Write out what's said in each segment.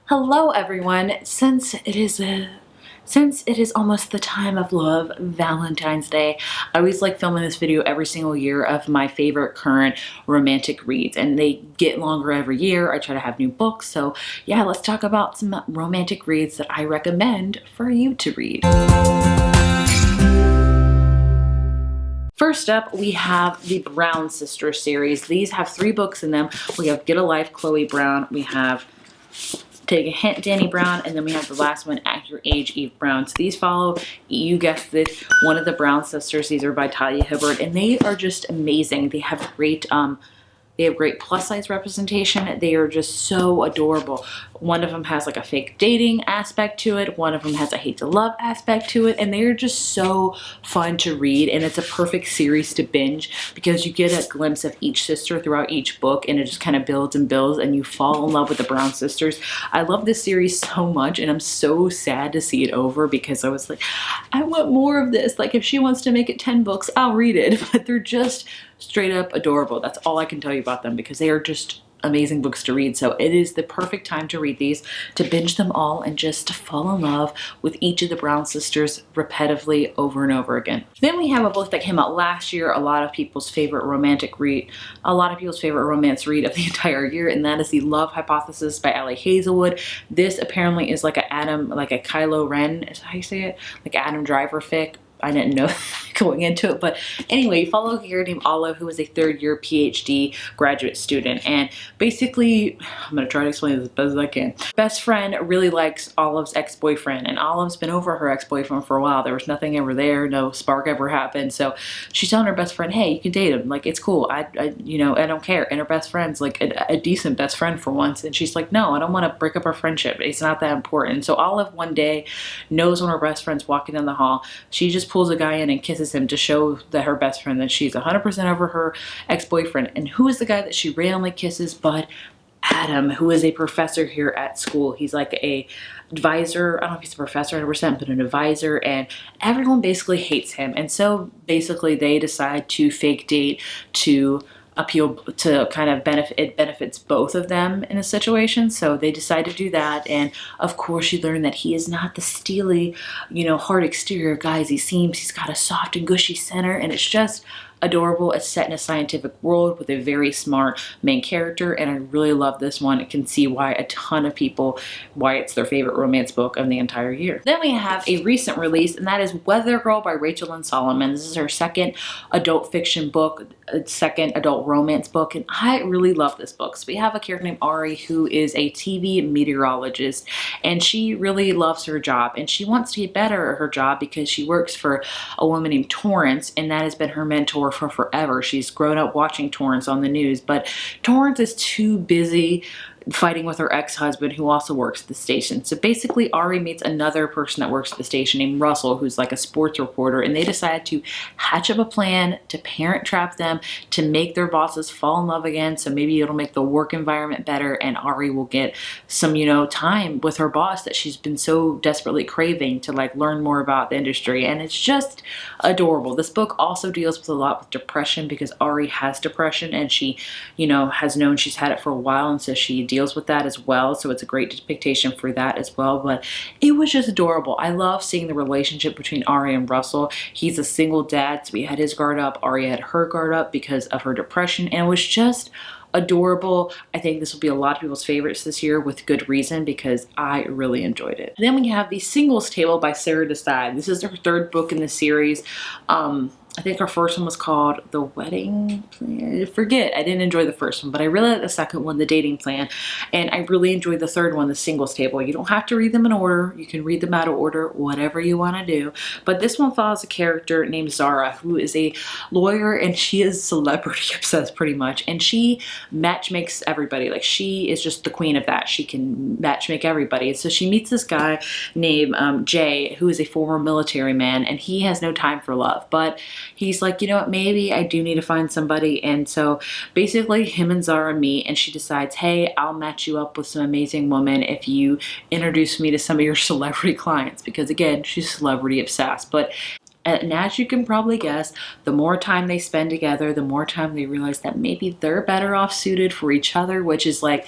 Hello everyone. Since it is almost the time of love, Valentine's Day, I always like filming this video every single year of my favorite current romantic reads, and they get longer every year. I try to have new books. So yeah, let's talk about some romantic reads that I recommend for you to read. First up, we have the Brown Sisters series. These have 3 books in them. We have Get a Life, Chloe Brown. We have Take a Hint, Danny Brown, and then we have the last one, Act Your Age, Eve Brown. So these follow, you guessed it, one of the Brown sisters. These are by Talia Hibbert, and they are just amazing. They have great plus size representation. They are just so adorable. One of them has like a fake dating aspect to it. One of them has a hate to love aspect to it. And they are just so fun to read. And it's a perfect series to binge because you get a glimpse of each sister throughout each book, and it just kind of builds and builds and you fall in love with the Brown sisters. I love this series so much, and I'm so sad to see it over because I was like, I want more of this. Like, if she wants to make it 10 books, I'll read it. But they're just straight up adorable. That's all I can tell you about them because they are just amazing books to read. So it is the perfect time to read these, to binge them all and just to fall in love with each of the Brown sisters repetitively over and over again. Then we have a book that came out last year, a lot of people's favorite romance read of the entire year, and that is The Love Hypothesis by Ellie Hazelwood. This apparently is like a Kylo Ren, is how you say it? Like Adam Driver fic. I didn't know going into it, but anyway, you follow a girl named Olive, who is a third-year PhD graduate student, and basically, I'm going to try to explain this as best as I can. Best friend really likes Olive's ex-boyfriend, and Olive's been over her ex-boyfriend for a while. There was nothing ever there, no spark ever happened, so she's telling her best friend, hey, you can date him, like, it's cool, I don't care, and her best friend's like a decent best friend for once, and she's like, no, I don't want to break up our friendship, it's not that important. So Olive one day knows when her best friend's walking down the hall, she just pulls a guy in and kisses him to show that her best friend that she's 100% over her ex-boyfriend. And who is the guy that she randomly kisses but Adam, who is a professor here at school. He's like a advisor. I don't know if he's a professor 100%, but an advisor, and everyone basically hates him. And so basically they decide to fake date to appeal to kind of benefits both of them in a situation. So they decide to do that, and of course you learn that he is not the steely, hard exterior guy as he seems. He's got a soft and gushy center, and it's just adorable. It's set in a scientific world with a very smart main character, and I really love this one. I can see why it's their favorite romance book of the entire year. Then we have a recent release, and that is Weather Girl by Rachel Lynn Solomon. This is her second adult fiction book, second adult romance book, and I really love this book. So we have a character named Ari who is a TV meteorologist, and she really loves her job, and she wants to get better at her job because she works for a woman named Torrance, and that has been her mentor for forever. She's grown up watching Torrance on the news, but Torrance is too busy fighting with her ex-husband who also works at the station. So basically Ari meets another person that works at the station named Russell, who's like a sports reporter, and they decide to hatch up a plan to parent trap them to make their bosses fall in love again. So maybe it'll make the work environment better, and Ari will get some, time with her boss that she's been so desperately craving to like learn more about the industry. And it's just adorable. This book also deals with a lot with depression because Ari has depression, and she, has known she's had it for a while, and so she deals with that as well. So it's a great depiction for that as well. But it was just adorable. I love seeing the relationship between Ari and Russell. He's a single dad, so he had his guard up. Ari had her guard up because of her depression, and it was just adorable. I think this will be a lot of people's favorites this year with good reason because I really enjoyed it. Then we have The Singles Table by Sarah Desai. This is her third book in the series. I think our first one was called The Wedding Plan. I forget. I didn't enjoy the first one, but I really like the second one, The Dating Plan. And I really enjoyed the third one, The Singles Table. You don't have to read them in order. You can read them out of order, whatever you want to do. But this one follows a character named Zara, who is a lawyer, and she is celebrity obsessed pretty much. And she matchmakes everybody. Like, she is just the queen of that. She can matchmake everybody. And so she meets this guy named Jay, who is a former military man, and he has no time for love. But he's like, what, maybe I do need to find somebody. And so basically him and Zara meet, and she decides, hey, I'll match you up with some amazing woman if you introduce me to some of your celebrity clients, because again, she's celebrity obsessed. And as you can probably guess, the more time they spend together, the more time they realize that maybe they're better off suited for each other, which is like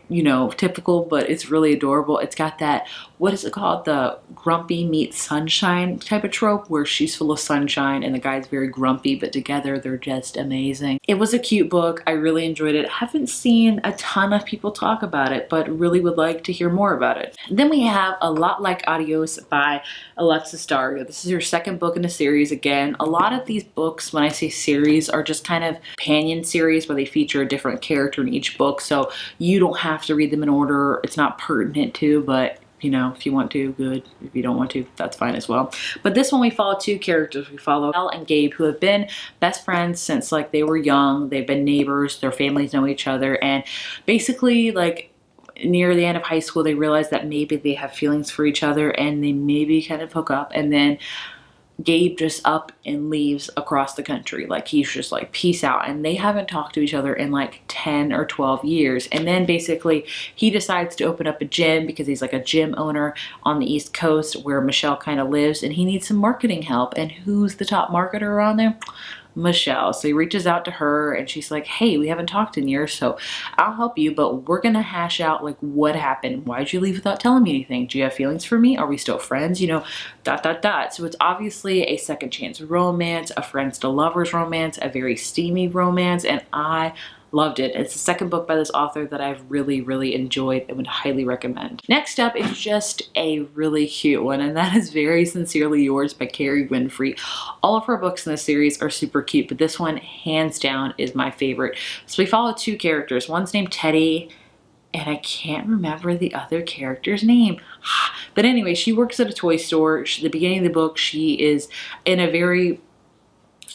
you know, typical, but it's really adorable. It's got that, what is it called? The grumpy meets sunshine type of trope where she's full of sunshine and the guy's very grumpy, but together they're just amazing. It was a cute book. I really enjoyed it. Haven't seen a ton of people talk about it, but really would like to hear more about it. Then we have A Lot Like Adios by Alexis Dario. This is her second book in the series. Again, a lot of these books, when I say series, are just kind of companion series where they feature a different character in each book. So you don't have to read them in order. It's not pertinent to, but you know, if you want to, good. If you don't want to, that's fine as well. But this one we follow two characters. We follow Elle and Gabe, who have been best friends since like they were young. They've been neighbors. Their families know each other. And basically like near the end of high school, they realize that maybe they have feelings for each other and they maybe kind of hook up. And then Gabe just up and leaves across the country. Like he's just like, peace out. And they haven't talked to each other in like 10 or 12 years. And then basically he decides to open up a gym because he's like a gym owner on the East Coast where Michelle kind of lives, and he needs some marketing help. And who's the top marketer around there? Michelle. So he reaches out to her and she's like, hey, we haven't talked in years, so I'll help you, but we're gonna hash out like what happened. Why'd you leave without telling me anything? Do you have feelings for me? Are we still friends? You know, ... So it's obviously a second chance romance, a friends to lovers romance, a very steamy romance, and I loved it. It's the second book by this author that I've really, really enjoyed and would highly recommend. Next up is just a really cute one, and that is Very Sincerely Yours by Carrie Winfrey. All of her books in this series are super cute, but this one, hands down, is my favorite. So we follow two characters. One's named Teddy, and I can't remember the other character's name. But anyway, she works at a toy store. At the beginning of the book, she is in a very,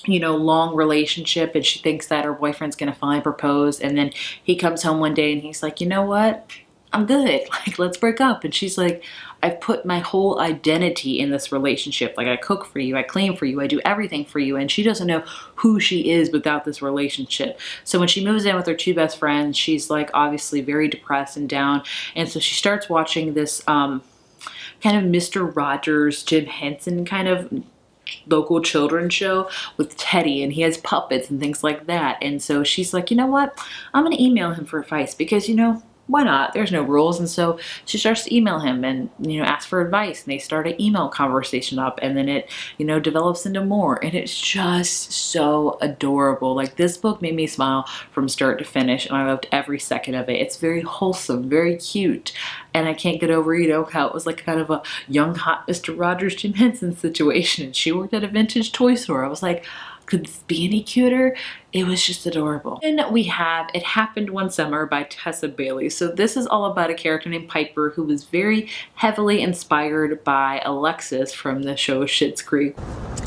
you know, long relationship, and she thinks that her boyfriend's gonna finally propose, and then he comes home one day and he's like, you know what, I'm good, like let's break up. And she's like, I've put my whole identity in this relationship, like I cook for you, I clean for you, I do everything for you, and she doesn't know who she is without this relationship. So when she moves in with her two best friends, she's like obviously very depressed and down, and so she starts watching this kind of Mr. Rogers, Jim Henson kind of local children's show with Teddy, and he has puppets and things like that. And so she's like, you know what, I'm gonna email him for advice because, you know, why not? There's no rules. And so she starts to email him and, you know, ask for advice, and they start an email conversation up, and then it, you know, develops into more, and it's just so adorable. Like this book made me smile from start to finish, and I loved every second of it. It's very wholesome, very cute, and I can't get over, you know, how it was like kind of a young hot Mr. Rogers Jim Henson situation, and she worked at a vintage toy store. I was like, could this be any cuter? It was just adorable. Then we have It Happened One Summer by Tessa Bailey. So this is all about a character named Piper who was very heavily inspired by Alexis from the show Schitt's Creek.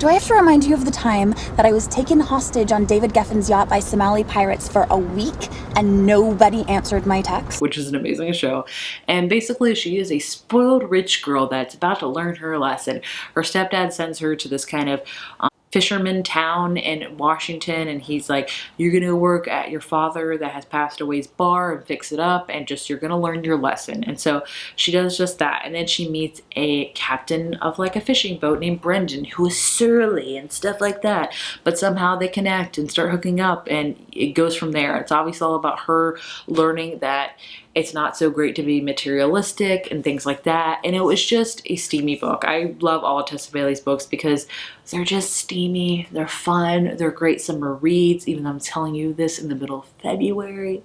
Do I have to remind you of the time that I was taken hostage on David Geffen's yacht by Somali pirates for a week and nobody answered my text? Which is an amazing show. And basically she is a spoiled rich girl that's about to learn her lesson. Her stepdad sends her to this kind of fisherman town in Washington, and he's like, you're gonna work at your father that has passed away's bar and fix it up, and just you're gonna learn your lesson. And so she does just that, and then she meets a captain of like a fishing boat named Brendan, who is surly and stuff like that, but somehow they connect and start hooking up, and it goes from there. It's obviously all about her learning that it's not so great to be materialistic and things like that. And it was just a steamy book. I love all of Tessa Bailey's books because they're just steamy, they're fun, they're great summer reads, even though I'm telling you this in the middle of February.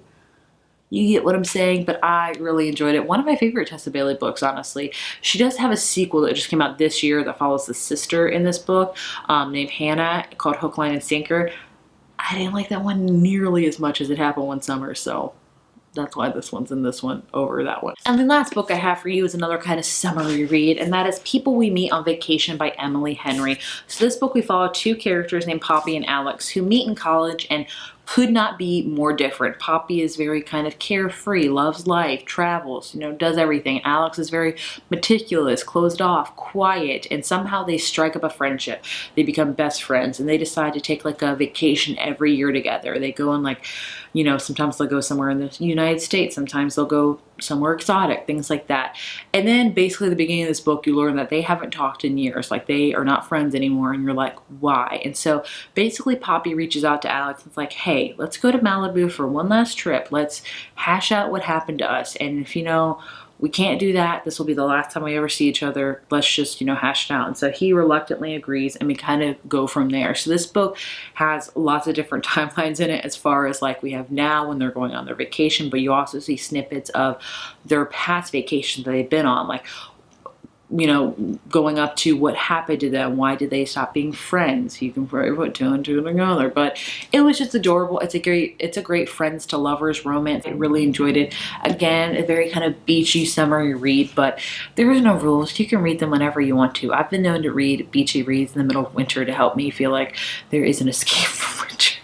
You get what I'm saying, but I really enjoyed it. One of my favorite Tessa Bailey books, honestly. She does have a sequel that just came out this year that follows the sister in this book, named Hannah, called Hook, Line, and Sinker. I didn't like that one nearly as much as It Happened One Summer, so that's why this one's in this one over that one. And the last book I have for you is another kind of summery read, and that is People We Meet on Vacation by Emily Henry. So this book we follow two characters named Poppy and Alex who meet in college and could not be more different. Poppy is very kind of carefree, loves life, travels, you know, does everything. Alex is very meticulous, closed off, quiet, and somehow they strike up a friendship. They become best friends, and they decide to take like a vacation every year together. They go on like, you know, sometimes they'll go somewhere in the United States, sometimes they'll go somewhere exotic, things like that. And then basically the beginning of this book, you learn that they haven't talked in years, like they are not friends anymore, and you're like, why? And so basically Poppy reaches out to Alex and it's like, hey, let's go to Malibu for one last trip. Let's hash out what happened to us. And if we can't do that, this will be the last time we ever see each other. Let's just, hash it out. And so he reluctantly agrees, and we kind of go from there. So this book has lots of different timelines in it, as far as like we have now when they're going on their vacation, but you also see snippets of their past vacations that they've been on, like, going up to what happened to them. Why did they stop being friends? You can probably put two and two together, but it was just adorable. It's a great friends to lovers romance. I really enjoyed it. Again, a very kind of beachy summery read, but there is no rules. You can read them whenever you want to. I've been known to read beachy reads in the middle of winter to help me feel like there is an escape from winter.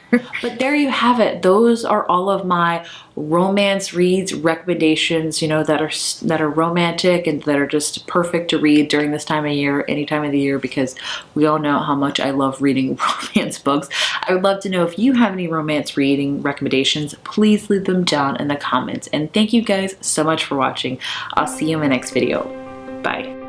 But there you have it. Those are all of my romance reads recommendations, that are romantic and that are just perfect to read during this time of year, any time of the year, because we all know how much I love reading romance books. I would love to know if you have any romance reading recommendations. Please leave them down in the comments. And thank you guys so much for watching. I'll see you in my next video. Bye.